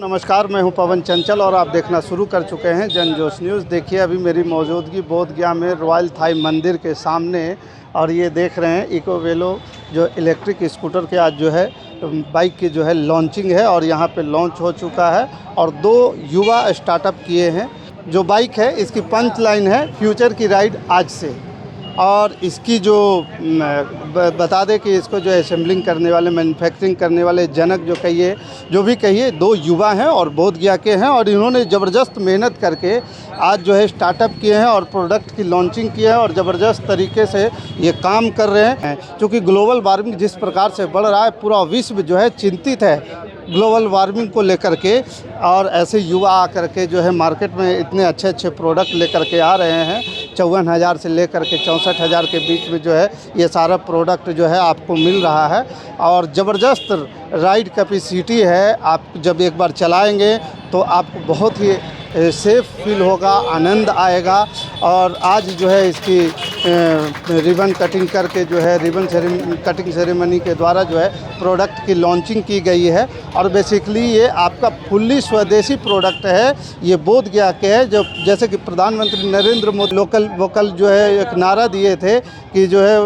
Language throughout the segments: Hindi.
नमस्कार, मैं हूं पवन चंचल और आप देखना शुरू कर चुके हैं जनजोश न्यूज़। देखिए, अभी मेरी मौजूदगी बोधगया में रॉयल थाई मंदिर के सामने, और ये देख रहे हैं इको वेलो जो इलेक्ट्रिक स्कूटर के आज जो है बाइक की जो है लॉन्चिंग है, और यहाँ पे लॉन्च हो चुका है और 2 युवा स्टार्टअप किए हैं। जो बाइक है इसकी पंच लाइन है फ्यूचर की राइड आज से, और इसकी जो बता दें कि इसको जो असेंबलिंग करने वाले, मैन्युफैक्चरिंग करने वाले जनक जो भी कहिए 2 युवा हैं और बोधगया के हैं, और इन्होंने ज़बरदस्त मेहनत करके आज जो है स्टार्टअप किए हैं और प्रोडक्ट की लॉन्चिंग की है, और ज़बरदस्त तरीके से ये काम कर रहे हैं। क्योंकि ग्लोबल वार्मिंग जिस प्रकार से बढ़ रहा है, पूरा विश्व जो है चिंतित है ग्लोबल वार्मिंग को लेकर के, और ऐसे युवा आकर के जो है मार्केट में इतने अच्छे अच्छे प्रोडक्ट लेकर के आ रहे हैं। 54,000 से लेकर के 64,000 के बीच में जो है ये सारा प्रोडक्ट जो है आपको मिल रहा है, और ज़बरदस्त राइड कैपेसिटी है। आप जब एक बार चलाएंगे तो आपको बहुत ही सेफ़ फील होगा, आनंद आएगा। और आज जो है इसकी रिबन कटिंग करके जो है कटिंग सेरेमनी के द्वारा जो है प्रोडक्ट की लॉन्चिंग की गई है, और बेसिकली ये आपका फुल्ली स्वदेशी प्रोडक्ट है। ये बोधगया के है, जो जैसे कि प्रधानमंत्री नरेंद्र मोदी लोकल वोकल जो है एक नारा दिए थे कि जो है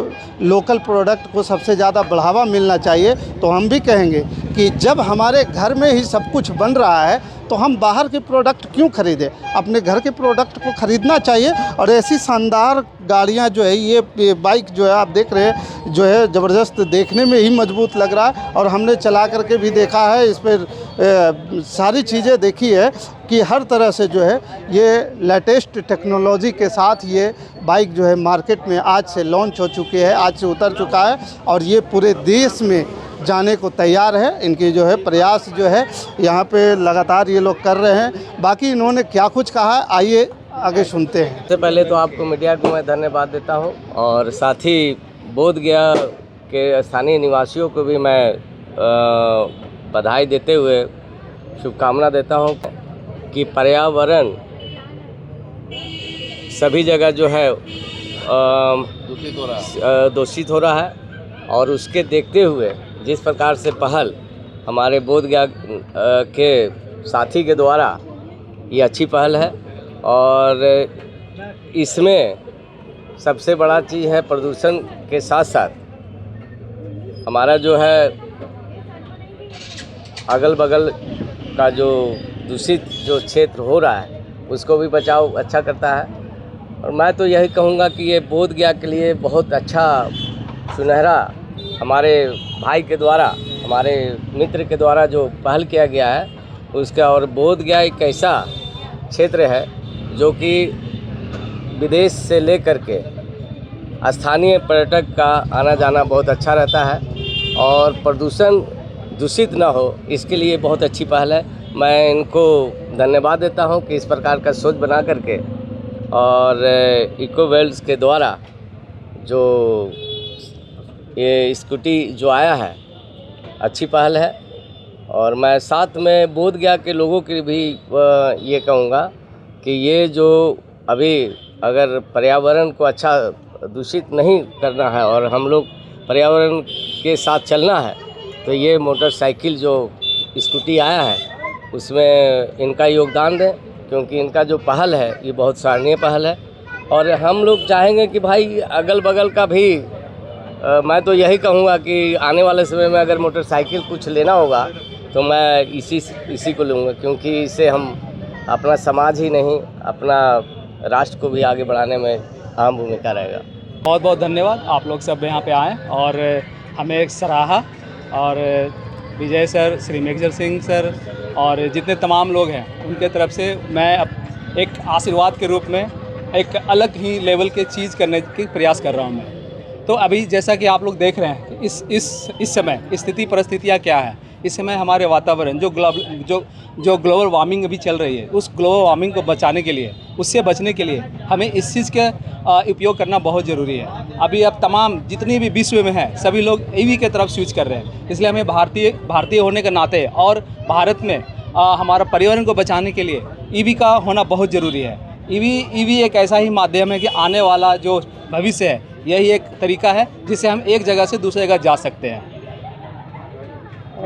लोकल प्रोडक्ट को सबसे ज़्यादा बढ़ावा मिलना चाहिए। तो हम भी कहेंगे कि जब हमारे घर में ही सब कुछ बन रहा है तो हम बाहर के प्रोडक्ट क्यों खरीदें, अपने घर के प्रोडक्ट को ख़रीदना चाहिए। और ऐसी शानदार गाड़ियां जो है, ये बाइक जो है आप देख रहे हैं, जो है ज़बरदस्त, देखने में ही मजबूत लग रहा है, और हमने चला करके भी देखा है, इस पर सारी चीज़ें देखी है कि हर तरह से जो है ये लेटेस्ट टेक्नोलॉजी के साथ ये बाइक जो है मार्केट में आज से लॉन्च हो चुकी है, आज से उतर चुका है, और ये पूरे देश में जाने को तैयार है। इनकी जो है प्रयास जो है यहाँ पे लगातार ये लोग कर रहे हैं। बाकी इन्होंने क्या कुछ कहा है, आइए आगे सुनते हैं। सबसे पहले तो आपको मीडिया को मैं धन्यवाद देता हूँ, और साथ ही बोधगया के स्थानीय निवासियों को भी मैं बधाई देते हुए शुभकामना देता हूँ कि पर्यावरण सभी जगह जो है दूषित हो रहा है, और उसके देखते हुए जिस प्रकार से पहल हमारे बोधगया के साथी के द्वारा ये अच्छी पहल है। और इसमें सबसे बड़ा चीज़ है प्रदूषण के साथ साथ हमारा जो है अगल बगल का जो दूषित जो क्षेत्र हो रहा है उसको भी बचाव अच्छा करता है। और मैं तो यही कहूँगा कि ये बोधगया के लिए बहुत अच्छा सुनहरा हमारे भाई के द्वारा, हमारे मित्र के द्वारा जो पहल किया गया है उसका। और बोधगया एक ऐसा क्षेत्र है जो कि विदेश से लेकर के स्थानीय पर्यटक का आना जाना बहुत अच्छा रहता है, और प्रदूषण दूषित ना हो, इसके लिए बहुत अच्छी पहल है। मैं इनको धन्यवाद देता हूं कि इस प्रकार का सोच बना करके, और इको वेल्स के द्वारा जो ये स्कूटी जो आया है अच्छी पहल है। और मैं साथ में बोधगया के लोगों के भी ये कहूँगा कि ये जो अभी अगर पर्यावरण को अच्छा दूषित नहीं करना है और हम लोग पर्यावरण के साथ चलना है, तो ये मोटरसाइकिल जो स्कूटी आया है उसमें इनका योगदान दें, क्योंकि इनका जो पहल है ये बहुत सराहनीय पहल है। और हम लोग चाहेंगे कि भाई अगल बगल का भी मैं तो यही कहूँगा कि आने वाले समय में अगर मोटरसाइकिल कुछ लेना होगा तो मैं इसी को लूँगा, क्योंकि इससे हम अपना समाज ही नहीं अपना राष्ट्र को भी आगे बढ़ाने में अहम भूमिका रहेगा। बहुत बहुत धन्यवाद, आप लोग सब यहाँ पे आए और हमें एक सराहा, और विजय सर, श्री मेघजर सिंह सर और जितने तमाम लोग हैं उनके तरफ से मैं एक आशीर्वाद के रूप में एक अलग ही लेवल के चीज़ करने की प्रयास कर रहा हूँ मैं। तो अभी जैसा कि आप लोग देख रहे हैं कि इस समय स्थिति परिस्थितियाँ क्या है। इस समय हमारे वातावरण जो ग्लोबल वार्मिंग अभी चल रही है, उस ग्लोबल वार्मिंग को बचाने के लिए, उससे बचने के लिए हमें इस चीज़ का उपयोग करना बहुत ज़रूरी है। अभी अब तमाम जितनी भी विश्व में है सभी लोग ईवी के तरफ स्विच कर रहे हैं, इसलिए हमें भारतीय होने के नाते और भारत में हमारा पर्यावरण को बचाने के लिए ईवी का होना बहुत ज़रूरी है। ईवी एक ऐसा ही माध्यम है कि आने वाला जो भविष्य है, यही एक तरीका है जिससे हम एक जगह से दूसरी जगह जा सकते हैं।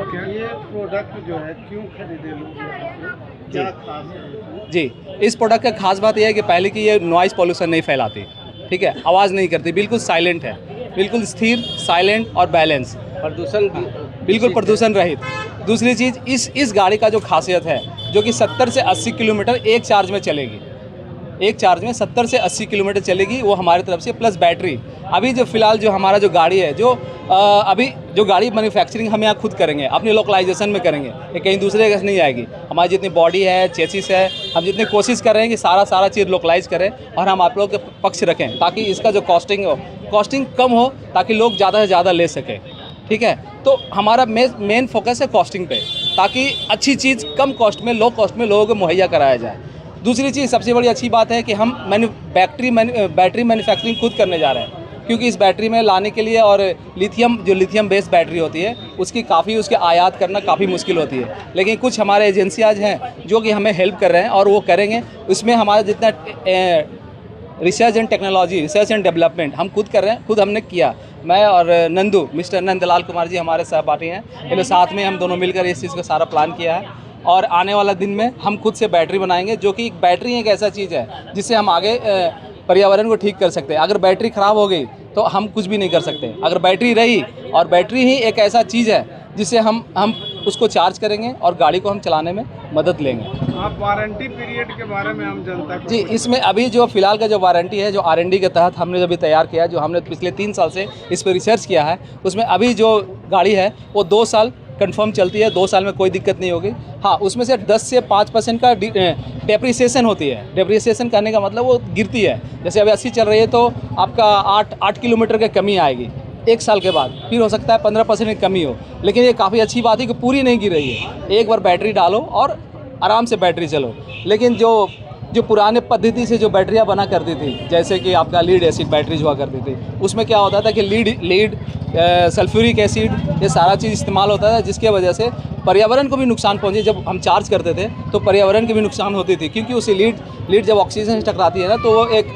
ये प्रोडक्ट जो है क्यों खरीदे लोग यहाँ पे? क्या खास है इसमें? जी, इस प्रोडक्ट का खास बात यह है कि पहले की ये नॉइज़ पॉल्यूशन नहीं फैलाती, ठीक है, आवाज़ नहीं करती, बिल्कुल साइलेंट है, बिल्कुल स्थिर, साइलेंट और बैलेंस, प्रदूषण बिल्कुल प्रदूषण रहित। दूसरी चीज़, इस गाड़ी का जो खासियत है, जो कि 70 से 80 किलोमीटर एक चार्ज में चलेगी, एक चार्ज में 70 से 80 किलोमीटर चलेगी, वो हमारी तरफ से, प्लस बैटरी। अभी जो फ़िलहाल जो हमारा जो गाड़ी है, जो अभी जो गाड़ी मैन्युफैक्चरिंग हम यहाँ खुद करेंगे, अपनी लोकलाइजेशन में करेंगे, ये कहीं दूसरे जगह से नहीं आएगी। हमारी जितनी बॉडी है, चेसिस है, हम जितनी कोशिश कर रहे हैं कि सारा चीज़ लोकलाइज करें और हम आप लोग के पक्ष रखें, ताकि इसका जो कॉस्टिंग कम हो, ताकि लोग ज़्यादा से ज़्यादा ले सकें, ठीक है। तो हमारा मेन फोकस है कॉस्टिंग पे, ताकि अच्छी चीज़ कम कॉस्ट में, लो कॉस्ट में लोगों को मुहैया कराया जाए। दूसरी चीज़, सबसे बड़ी अच्छी बात है कि हम बैटरी मैन्युफैक्चरिंग खुद करने जा रहे हैं, क्योंकि इस बैटरी में लाने के लिए और लिथियम बेस्ड बैटरी होती है, उसके आयात करना काफ़ी मुश्किल होती है। लेकिन कुछ हमारे एजेंसियाज हैं जो कि हमें हेल्प कर रहे हैं और वो करेंगे। उसमें हमारा जितना research and technology, research and development हम खुद कर रहे हैं, खुद हमने किया। मैं और मिस्टर नंदलाल कुमार जी हमारे सहपाठी हैं, ये लोग साथ में हम दोनों मिलकर इस चीज़ का सारा प्लान किया है। और आने वाला दिन में हम खुद से बैटरी बनाएंगे, जो कि बैटरी एक ऐसा चीज़ है जिससे हम आगे पर्यावरण को ठीक कर सकते हैं। अगर बैटरी ख़राब हो गई तो हम कुछ भी नहीं कर सकते। अगर बैटरी रही, और बैटरी ही एक ऐसा चीज़ है जिससे हम उसको चार्ज करेंगे और गाड़ी को हम चलाने में मदद लेंगे। आप वारंटी पीरियड के बारे में हम जनता को जी, इसमें अभी जो फ़िलहाल का जो वारंटी है, जो R&D के तहत हमने जो अभी तैयार किया है, जो हमने पिछले 3 साल से इस पर रिसर्च किया है, उसमें अभी जो गाड़ी है वो 2 साल कंफर्म चलती है, 2 साल में कोई दिक्कत नहीं होगी। हाँ, उसमें से 10 से 5% का डेप्रिसिएशन होती है। डेप्रिसिएशन करने का मतलब वो गिरती है। जैसे अभी 80 चल रही है तो आपका 8 किलोमीटर की कमी आएगी 1 साल के बाद, फिर हो सकता है 15% की कमी हो। लेकिन ये काफ़ी अच्छी बात है कि पूरी नहीं गिर रही है। एक बार बैटरी डालो और आराम से बैटरी चलो। लेकिन जो पुराने पद्धति से जो बैटरियाँ बना करती थी, जैसे कि आपका लीड एसिड बैटरीज हुआ करती थी, उसमें क्या होता था कि लीड सल्फ्यूरिक एसिड, ये सारा चीज़ इस्तेमाल होता था, जिसके वजह से पर्यावरण को भी नुकसान पहुंचे। जब हम चार्ज करते थे तो पर्यावरण की भी नुकसान होती थी, क्योंकि उसी लीड जब ऑक्सीजन से टकराती है ना, तो वो एक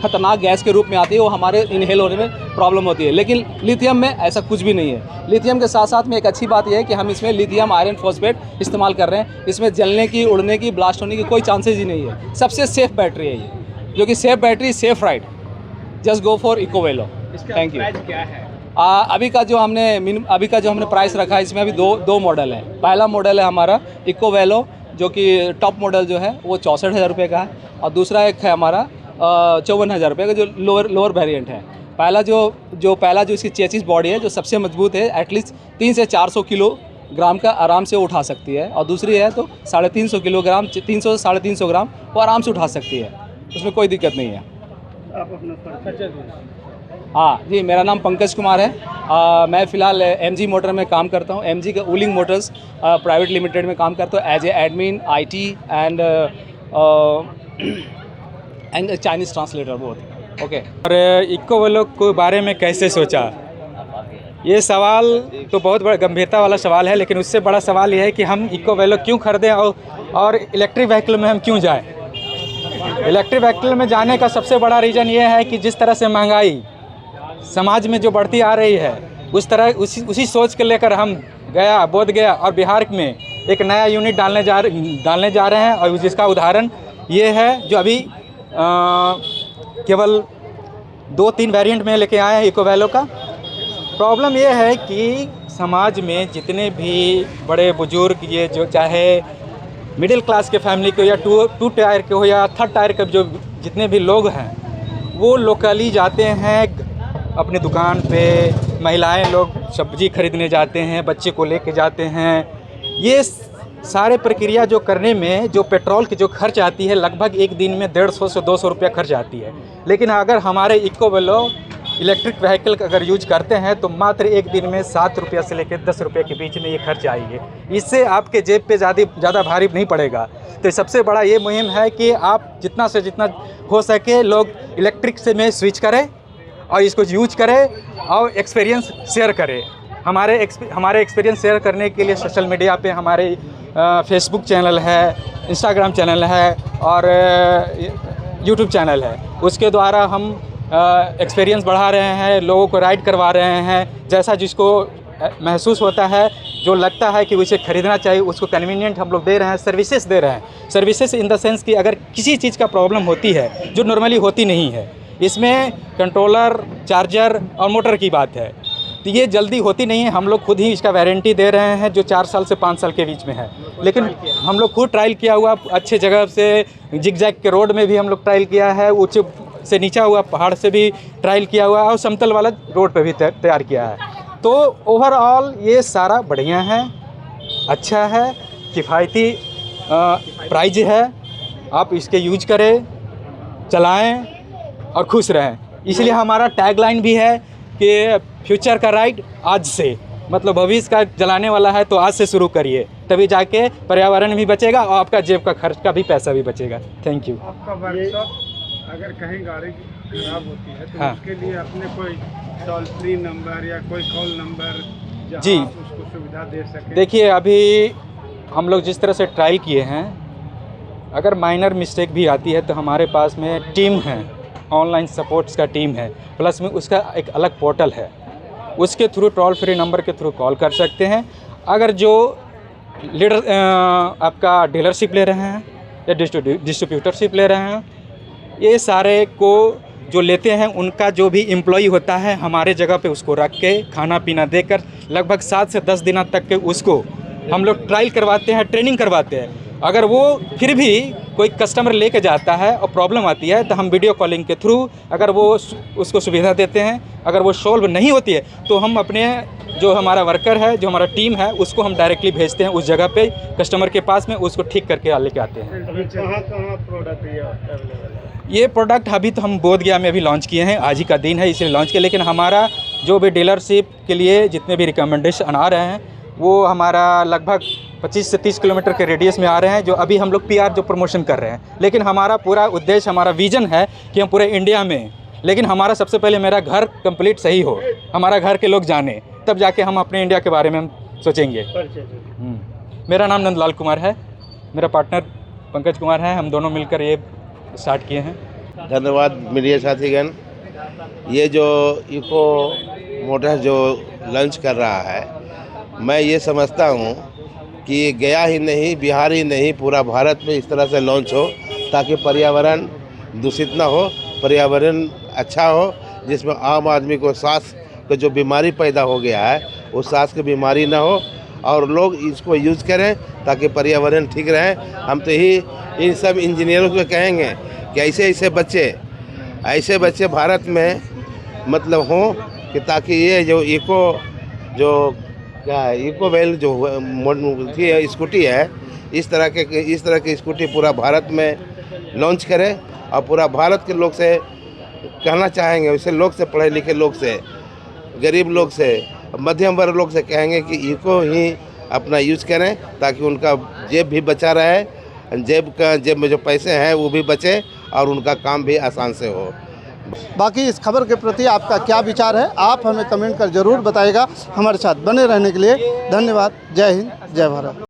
खतरनाक गैस के रूप में आती है, वो हमारे इनहेल होने में प्रॉब्लम होती है। लेकिन लिथियम में ऐसा कुछ भी नहीं है। लिथियम के साथ साथ में एक अच्छी बात यह है कि हम इसमें लिथियम आयरन फॉस्फेट इस्तेमाल कर रहे हैं। इसमें जलने की, उड़ने की, ब्लास्ट होने की कोई चांसेज ही नहीं है। सबसे सेफ बैटरी है ये, जो कि safe battery, safe ride. Just go for Ecovelo. Thank you. क्या है? अभी का जो हमने प्राइस रखा है, इसमें अभी दो मॉडल है। पहला मॉडल है हमारा इकोवेलो, जो कि टॉप मॉडल जो है वो 64,000 रुपये का है, और दूसरा एक है हमारा 54,000 रुपये का, जो लोअर वेरिएंट है। पहला जो इसकी चेसिस बॉडी है, जो सबसे मजबूत है, एटलीस्ट 300 से 400 किलोग्राम का आराम से उठा सकती है, और दूसरी है तो 350 किलोग्राम, 300 से 350 ग्राम वो आराम से उठा सकती है, उसमें कोई दिक्कत नहीं है। आप अपना परिचय दीजिए। हाँ जी, मेरा नाम पंकज कुमार है। मैं फ़िलहाल MG मोटर में काम करता हूँ। MG का वूलिंग मोटर्स प्राइवेट लिमिटेड में काम करता हूँ as a admin, IT and Chinese translator both. Okay. और इकोवेलो के बारे में कैसे सोचा? ये सवाल तो बहुत बड़ा गंभीरता वाला सवाल है, लेकिन उससे बड़ा सवाल ये है कि हम इकोवेलो क्यों खरीदें और इलेक्ट्रिक व्हीकल में हम क्यों जाएं। इलेक्ट्रिक व्हीकल में जाने का सबसे बड़ा रीज़न ये है कि जिस तरह से महंगाई समाज में जो बढ़ती आ रही है, उसी सोच के लेकर हम बोध गया और बिहार में एक नया यूनिट डालने जा रहे हैं। और जिसका उदाहरण ये है, जो अभी केवल 2-3 वेरिएंट में लेके आए हैं इकोवेलो का। प्रॉब्लम ये है कि समाज में जितने भी बड़े बुजुर्ग, ये जो चाहे मिडिल क्लास के फैमिली को या 2 टायर के हो या 3rd टायर के, जो जितने भी लोग हैं, वो लोकली जाते हैं अपनी दुकान पे। महिलाएं लोग सब्जी खरीदने जाते हैं, बच्चे को लेके जाते हैं। ये सारे प्रक्रिया जो करने में जो पेट्रोल की जो खर्च आती है, लगभग एक दिन में 150 से 200 रुपया खर्च आती है। लेकिन अगर हमारे इकोवेलो इलेक्ट्रिक व्हीकल अगर यूज करते हैं तो मात्र एक दिन में 7 रुपया से लेकर 10 रुपये के बीच में ये खर्च आएंगे। इससे आपके जेब पे ज़्यादा भारी नहीं पड़ेगा। तो सबसे बड़ा ये मुहिम है कि आप जितना से जितना हो सके लोग इलेक्ट्रिक से में स्विच करें और इसको यूज करें और एक्सपीरियंस शेयर करें। हमारे एक्सपीरियंस शेयर करने के लिए सोशल मीडिया पे हमारे फेसबुक चैनल है, इंस्टाग्राम चैनल है और यूट्यूब चैनल है। उसके द्वारा हम एक्सपीरियंस बढ़ा रहे हैं, लोगों को राइड करवा रहे हैं। जैसा जिसको महसूस होता है, जो लगता है कि उसे ख़रीदना चाहिए, उसको कन्वीनियंट हम लोग दे रहे हैं, सर्विसेज दे रहे हैं। सर्विसेज इन द सेंस कि अगर किसी चीज़ का प्रॉब्लम होती है जो नॉर्मली होती नहीं है, इसमें कंट्रोलर, चार्जर और मोटर की बात है, तो ये जल्दी होती नहीं है। हम लोग खुद ही इसका वारंटी दे रहे हैं जो 4 साल से 5 साल के बीच में है। लेकिन हम लोग खुद ट्रायल किया हुआ, अच्छे जगह से जिगजैग के रोड में भी हम लोग ट्रायल किया है, ऊँचे से नीचा हुआ पहाड़ से भी ट्रायल किया हुआ और समतल वाला रोड पे भी तैयार किया है। तो ओवरऑल ये सारा बढ़िया है, अच्छा है, किफ़ायती प्राइज है। आप इसके यूज करें, चलाएं और खुश रहें। इसलिए हमारा टैगलाइन भी है कि फ्यूचर का राइड आज से, मतलब भविष्य का जलाने वाला है तो आज से शुरू करिए, तभी जाके पर्यावरण भी बचेगा और आपका जेब का खर्च का भी पैसा भी बचेगा। Thank you. आपका वर्कशॉप अगर कहीं गाड़ी खराब होती है तो हाँ। उसके लिए अपने कोई टोल फ्री नंबर या कोई कॉल नंबर जहाँ जी। आप उसको सुविधा दे सकें? देखिए, अभी हम लोग जिस तरह से ट्रायल किए हैं, अगर माइनर मिस्टेक भी आती है तो हमारे पास में टीम है, ऑनलाइन सपोर्ट्स का टीम है, प्लस में उसका एक अलग पोर्टल है, उसके थ्रू टोल फ्री नंबर के थ्रू कॉल कर सकते हैं। अगर जो लीडर आपका डीलरशिप ले रहे हैं या डिस्ट्रीब्यूटरशिप ले रहे हैं, ये सारे को जो लेते हैं उनका जो भी एम्प्लॉई होता है हमारे जगह पे उसको रख के खाना पीना देकर लगभग 7 से 10 दिनों तक के उसको हम लोग ट्रायल करवाते हैं, ट्रेनिंग करवाते हैं। अगर वो फिर भी कोई कस्टमर लेके जाता है और प्रॉब्लम आती है तो हम वीडियो कॉलिंग के थ्रू अगर वो उसको सुविधा देते हैं। अगर वो सॉल्व नहीं होती है तो हम अपने जो हमारा वर्कर है, जो हमारा टीम है, उसको हम डायरेक्टली भेजते हैं उस जगह पे कस्टमर के पास में, उसको ठीक करके लेके आते हैं। अभी कहाँ प्रोडक्ट ये अवेलेबल है? ये प्रोडक्ट अभी तो हम बोध गया में अभी लॉन्च किए हैं, आज ही का दिन है इसलिए लॉन्च किया। लेकिन हमारा जो भी डीलरशिप के लिए जितने भी रिकमेंडेशन आ रहे हैं वो हमारा लगभग 25 से 30 किलोमीटर के रेडियस में आ रहे हैं, जो अभी हम लोग PR जो प्रमोशन कर रहे हैं। लेकिन हमारा पूरा उद्देश्य, हमारा विजन है कि हम पूरे इंडिया में, लेकिन हमारा सबसे पहले मेरा घर कंप्लीट सही हो, हमारा घर के लोग जाने, तब जाके हम अपने इंडिया के बारे में हम सोचेंगे। मेरा नाम नंदलाल कुमार है, मेरा पार्टनर पंकज कुमार है, हम दोनों मिलकर ये स्टार्ट किए हैं। धन्यवाद मीडिया साथीगण। ये जो इको मोटर्स जो लॉन्च कर रहा है, मैं ये समझता हूँ कि गया ही नहीं, बिहार ही नहीं, पूरा भारत में इस तरह से लॉन्च हो ताकि पर्यावरण दूषित ना हो, पर्यावरण अच्छा हो, जिसमें आम आदमी को सांस का जो बीमारी पैदा हो गया है वो सांस की बीमारी ना हो और लोग इसको यूज़ करें ताकि पर्यावरण ठीक रहे। हम तो ही इन सब इंजीनियरों को कहेंगे कि ऐसे ऐसे बच्चे भारत में मतलब हों कि ताकि ये जो इको वेल जो स्कूटी है, इस तरह की स्कूटी पूरा भारत में लॉन्च करें और पूरा भारत के लोग से कहना चाहेंगे, वैसे लोग से, पढ़े लिखे लोग से, गरीब लोग से, मध्यम वर्ग लोग से कहेंगे कि इको ही अपना यूज़ करें ताकि उनका जेब भी बचा रहे, जेब में जो पैसे हैं वो भी बचे और उनका काम भी आसान से हो। बाकी इस खबर के प्रति आपका क्या विचार है, आप हमें कमेंट कर ज़रूर बताइएगा। हमारे साथ बने रहने के लिए धन्यवाद। जय हिंद, जय भारत।